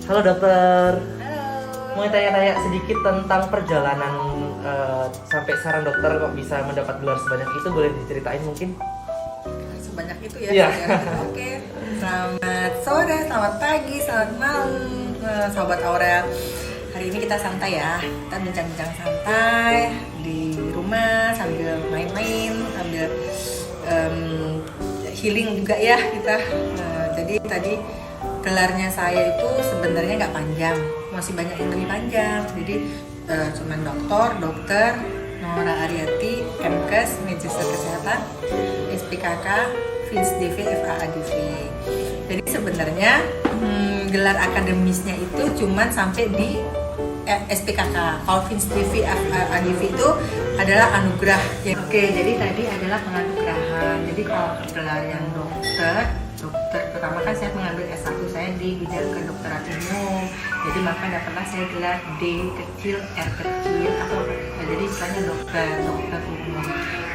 Halo dokter, Halo. mau tanya-tanya sedikit tentang perjalanan sampai sekarang dokter kok bisa mendapat gelar sebanyak itu, boleh diceritain mungkin? Sebanyak itu ya. Iya. Oke. Selamat sore, selamat pagi, selamat malam, sahabat Aurel. Hari ini kita santai ya. Kita bincang-bincang santai di rumah sambil main-main, sambil healing juga ya kita. Jadi tadi gelarnya saya itu sebenarnya nggak panjang, masih banyak yang lebih panjang. Jadi cuman dokter Nora Ariati, MKes, Magister Kesehatan, SPKK, FINSDV, FAADV. Jadi sebenarnya gelar akademisnya itu cuman sampai di SPKK. Kalau FINSDV, FAADV itu adalah anugerah. Oke, jadi tadi adalah penganugerahan. Jadi kalau gelar yang dokter pertama kan saya mengambil S1 saya di bidang kedokteran umum, jadi maka dapatlah saya gelar D kecil R kecil atau jadi istilahnya dokter umum.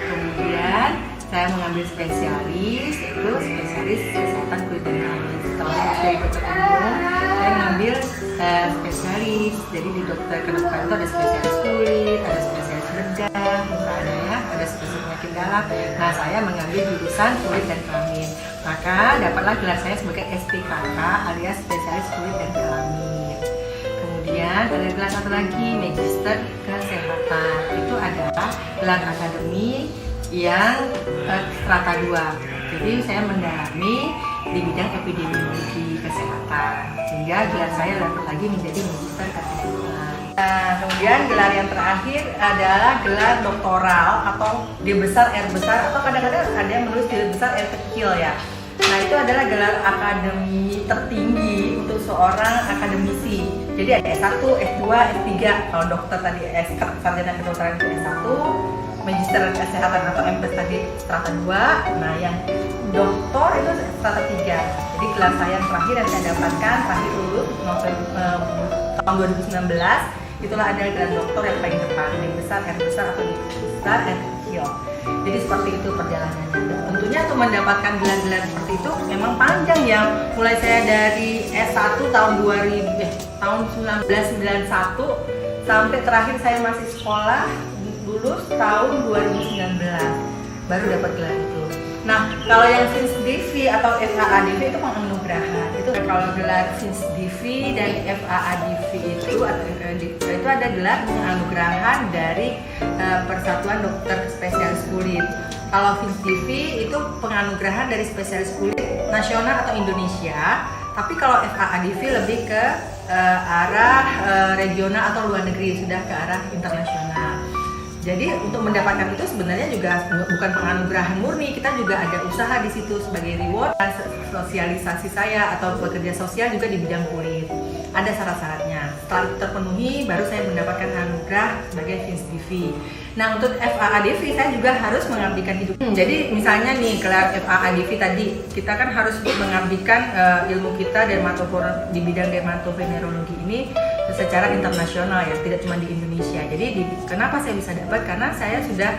Kemudian saya mengambil spesialis, yaitu spesialis kesehatan kulit dan kelamin. Setelah dari dokter umum saya mengambil spesialis, jadi di kedokteran itu ada spesialis kulit, ada spesialis bedah, misalnya ya, ada spesialis penyakit dalam. Nah, saya mengambil jurusan kulit dan kelamin, maka dapatlah gelar saya sebagai SPKK alias spesialis kulit dan kelamin. Kemudian ada gelar satu lagi, Magister Kesehatan. Itu adalah gelar akademi yang strata 2. Jadi saya mendalami di bidang epidemiologi kesehatan, sehingga gelar saya dapat lagi menjadi Magister Kesehatan. Nah, kemudian gelar yang terakhir adalah gelar doktoral atau D besar R besar, atau kadang-kadang ada yang menulis D besar R kecil ya. Nah, itu adalah gelar akademi tertinggi untuk seorang akademisi. Jadi ada S1, S2, S3. Kalau dokter tadi sarjana kedokteran itu S1, Magister Kesehatan atau MPes tadi strata 2. Nah, yang doktor itu strata 3. Jadi gelar saya yang terakhir yang saya dapatkan terakhir lulus tahun 2019, itulah ada gelar doktor yang paling depan, yang besar, R besar atau besar, R kecil. Jadi seperti itu perjalanannya. Tentunya untuk mendapatkan gelar-gelar seperti itu memang panjang ya. Mulai saya dari S1 tahun 1991 sampai terakhir saya masih sekolah, lulus tahun 2019 baru dapat gelar itu. Nah, kalau yang FINSDV atau FAADV itu penganugerahan. Itu kalau gelar FINSDV dan FAADV itu ada gelar penganugerahan dari Persatuan Dokter Spesialis Kulit. Kalau FINSDV itu penganugerahan dari spesialis kulit nasional atau Indonesia. Tapi kalau FAADV lebih ke arah regional atau luar negeri, sudah ke arah internasional. Jadi untuk mendapatkan itu sebenarnya juga bukan penganugerahan murni, kita juga ada usaha di situ sebagai reward. Sosialisasi saya atau bekerja sosial juga di bidang kulit. Ada syarat-syaratnya. Setelah itu terpenuhi, baru saya mendapatkan anugerah sebagai FINSDV. Nah, untuk FAADV saya juga harus mengabdikan hidup. Jadi misalnya nih gelar FAADV tadi, kita kan harus mengabdikan ilmu kita di bidang dermatovenerologi ini secara internasional ya, tidak cuma di Indonesia. Jadi kenapa saya bisa dapat? Karena saya sudah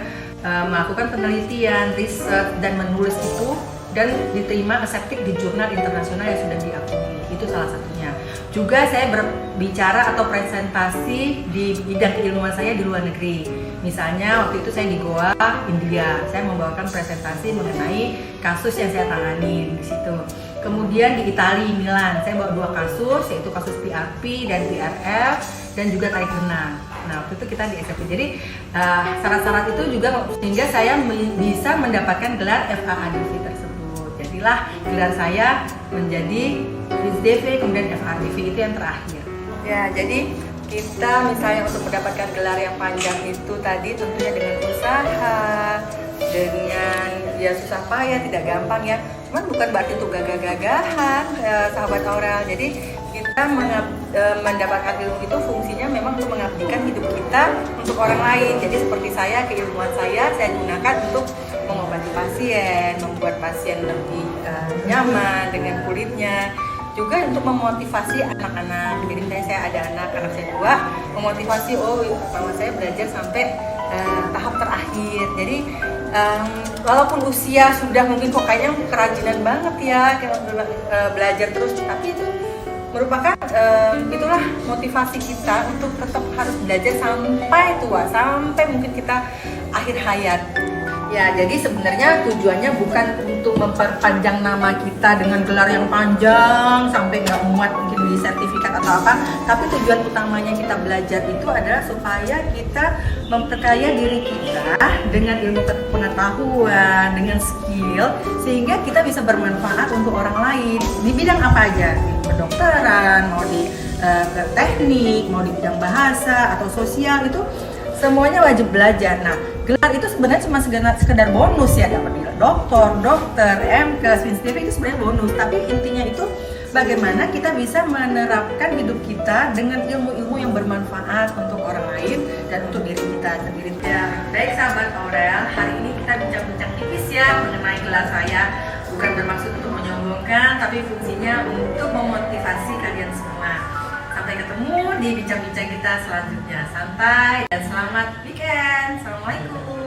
melakukan penelitian, riset, dan menulis itu dan diterima accepted di jurnal internasional yang sudah diakui. Itu salah satunya. Juga saya berbicara atau presentasi di bidang keilmuan saya di luar negeri. Misalnya waktu itu saya di Goa, India. Saya membawakan presentasi mengenai kasus yang saya tangani di situ. Kemudian di Italia, Milan, saya bawa 2 kasus, yaitu kasus PRP dan PRF dan juga tarik benang. Nah, waktu itu kita di SFP. Jadi syarat-syarat itu juga sehingga saya bisa mendapatkan gelar FAADV tersebut. Jadilah gelar saya menjadi FINSDV, kemudian FAADV itu yang terakhir. Ya, jadi kita misalnya untuk mendapatkan gelar yang panjang itu tadi tentunya dengan usaha, dengan ya susah payah, tidak gampang ya. Cuman bukan berarti untuk gagah-gagahan, sahabat Aurel. Jadi kita mendapatkan ilmu itu fungsinya memang untuk mengabdikan hidup kita untuk orang lain. Jadi seperti saya, keilmuan saya gunakan untuk mengobati pasien, membuat pasien lebih nyaman dengan kulitnya. Juga untuk memotivasi anak-anak. Jadi misalnya saya ada anak saya 2, memotivasi bahwa saya belajar sampai tahap terakhir. Jadi walaupun usia sudah mungkin kok kayaknya kerajinan banget ya belajar terus, tapi itu merupakan itulah motivasi kita untuk tetap harus belajar sampai tua, sampai mungkin kita akhir hayat. Ya, jadi sebenarnya tujuannya bukan untuk memperpanjang nama kita dengan gelar yang panjang sampai nggak muat mungkin di sertifikat atau apa, tapi tujuan utamanya kita belajar itu adalah supaya kita memperkaya diri kita dengan ilmu pengetahuan, dengan skill, sehingga kita bisa bermanfaat untuk orang lain di bidang apa aja, di kedokteran, mau di teknik, mau di bidang bahasa atau sosial, itu semuanya wajib belajar. Nah, gelar itu sebenarnya cuma sekedar bonus ya, dapat gelar dokter, MK, SINSDV itu sebenarnya bonus. Tapi intinya itu bagaimana kita bisa menerapkan hidup kita dengan ilmu-ilmu yang bermanfaat untuk orang lain dan untuk diri kita sendiri. Ya, baik sahabat Aurel, hari ini kita bincang-bincang tipis ya mengenai gelar saya. Bukan bermaksud untuk menyombongkan, tapi fungsinya untuk memotivasi kalian semua. Sampai ketemu di bincang-bincang kita selanjutnya. Santai dan selamat weekend. Assalamualaikum.